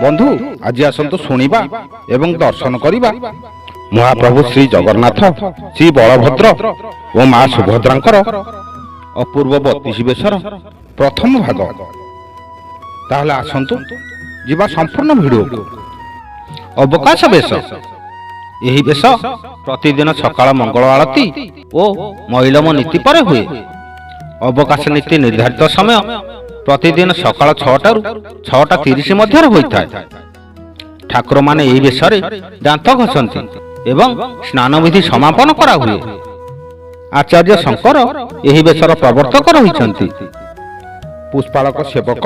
बंधु आज आसतु शुणा एवं दर्शन करवा महाप्रभु श्री जगन्नाथ श्री बलभद्र और माँ सुभद्रा अपूर्व 32 बेशर प्रथम भाग। ताहले आसतु जीवा संपूर्ण भिडियो को। अवकाश बेश यही बेश प्रतिदिन सकाळ मंगल आरती और महिलम नीति पर हुए। अवकाश नीति निर्धारित समय प्रतिदिन सकाळ 6टा रु 6:30 मध्य होता है। ठाकुर माने यही बेश दांत घसंती एवं स्नान विधि समापन करा हुए। आचार्य शंकर यही बेशर प्रवर्तक रही। पुष्पालक सेवक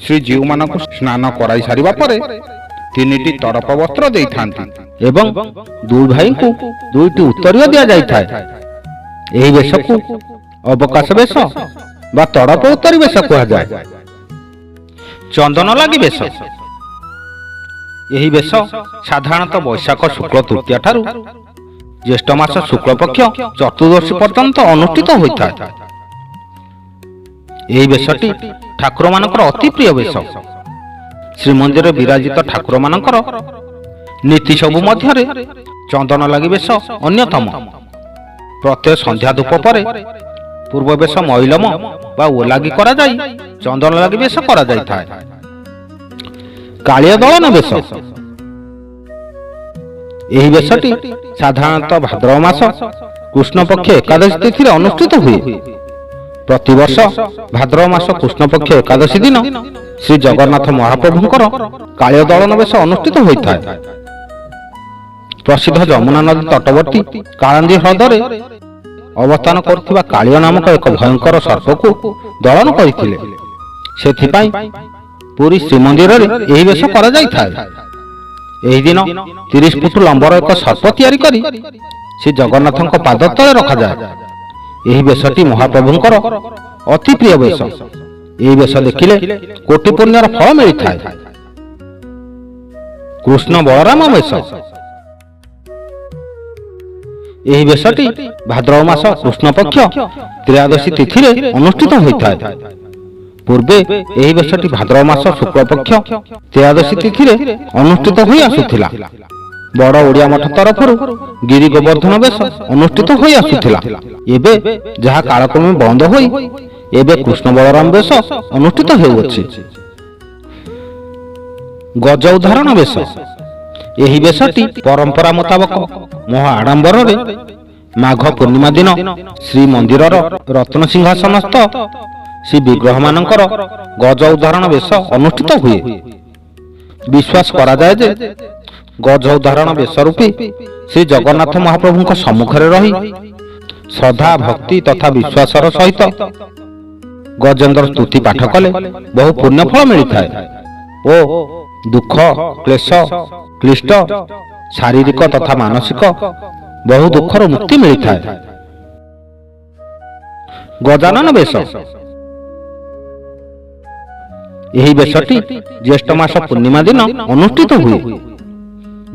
श्री जीव मानक स्नान कराई सारिबा परे 3टी तरप वस्त्र दे एवं दुई भाई को 2टी उत्तरीय दि जाए। यही बेश को अवकाश बेश बा तड़प उत्तरी बेश कह जाए। चंदन लगी बेश यही बेश साधारणतः वैशाख शुक्ल तृतीया ठारू ज्येष्ठ मास शुक्ल पक्ष चतुर्दशी पर्यंत अनुष्ठित होता है। यही बेशटी ठाकुर मानकर अति प्रिय बेश। श्रीमंदिर विराजित ठाकुर मानकर नीति सबु मध्य चंदन लगी बेश अन्यतम। प्रत्येक संध्या धूप पर पूर्व बेश मैलम बा ओलागी करा जाई चंदन लगी बेश करा जाई था। कालिया दलन बेश यही बेशटी साधारणतः भाद्रव मास कृष्ण पक्ष एकादशी तिथि अनुष्ठित हुए। प्रतिवर्ष भाद्रव मास कृष्ण पक्ष एकादशी दिन श्री जगन्नाथ महाप्रभुंकर कालिया दलन बेश अनुष्ठित होता है। प्रसिद्ध जमुना नदी तटवर्ती कालांदी ह्रदरे अवस्थान करथिबा कालिया नामक एक भयंकर सर्प को दलन करथिले। सेथिपाई पूरी श्रीमंदिर यही बेश करा जाई था। एही दिन 30 फुट लंबर एक सर्प तैयारी करी श्री जगन्नाथ पाद तले रखा जाए। यही बेशटी महाप्रभुंकर अति प्रिय बेश। यही बेश देखिले कोटि पुण्यर फल मिलता है। कृष्ण बलराम बेश यही बेशटी भाद्रव मास कृष्ण पक्ष त्रयोदशी तिथि अनुष्ठित होता है। पूर्वे यही बेशटी भाद्रव मास शुक्ल पक्ष त्रयोदशी तिथि अनुष्ठित हो आसुथिला। बड़ ओडिया मठ तरफ गिरी गोवर्धन बेश अनुष्ठित हो आसुथिला। एबे जहा कालक्रमे बंद होई एबे कृष्ण बलराम बेश अनुष्ठित हेउछि। गज उदाहरण बेश यही बेशटी परंपरा मुताबक महा आडंबर माघ पूर्णिमा दिन श्री मंदिर रत्न सिंहासनस्थ श्री विग्रह मानकर गज उदाहरण बेश अनुष्ठित हुए। विश्वास करा जाए जे गज उदाहरण बेश रूपी श्री जगन्नाथ महाप्रभु सम्मुखरे रही श्रद्धा भक्ति तथा विश्वासर सहित गजेन्द्र स्तुति पाठ कले बहु पुण्य फल मिलता है ओ दुख क्लेश क्लिष्ट शारीरिक तथा मानसिक बहु दुखर मुक्ति मिलता है। गजानन बेश यही बेशटी ज्येष्ठ मास पूर्णिमा दिन अनुष्ठित हुए।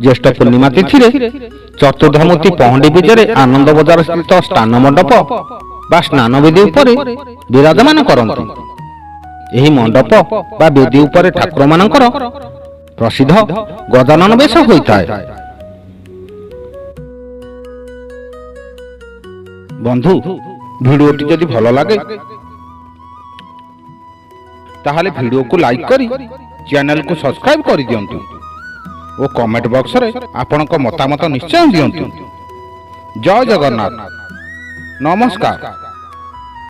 ज्येष्ठ पूर्णिमा तिथि चतुर्धामूर्ति पहंडी विजय आनंद बजार स्थित स्नान मंडप बा स्नान वेदी उपरे विराजमान करती। यही मंडप बा वेदी उपरे ठाकुर मानकर प्रसिद्ध गजानन बेश होता है। बंधु भिडियोटी जदि भल लगे ताहले भिडियो को लाइक करी चैनल को सब्सक्राइब कर दियंतु और कमेंट बॉक्स रे आपनक मतामत निश्चय दियंतु। जय जगन्नाथ, नमस्कार।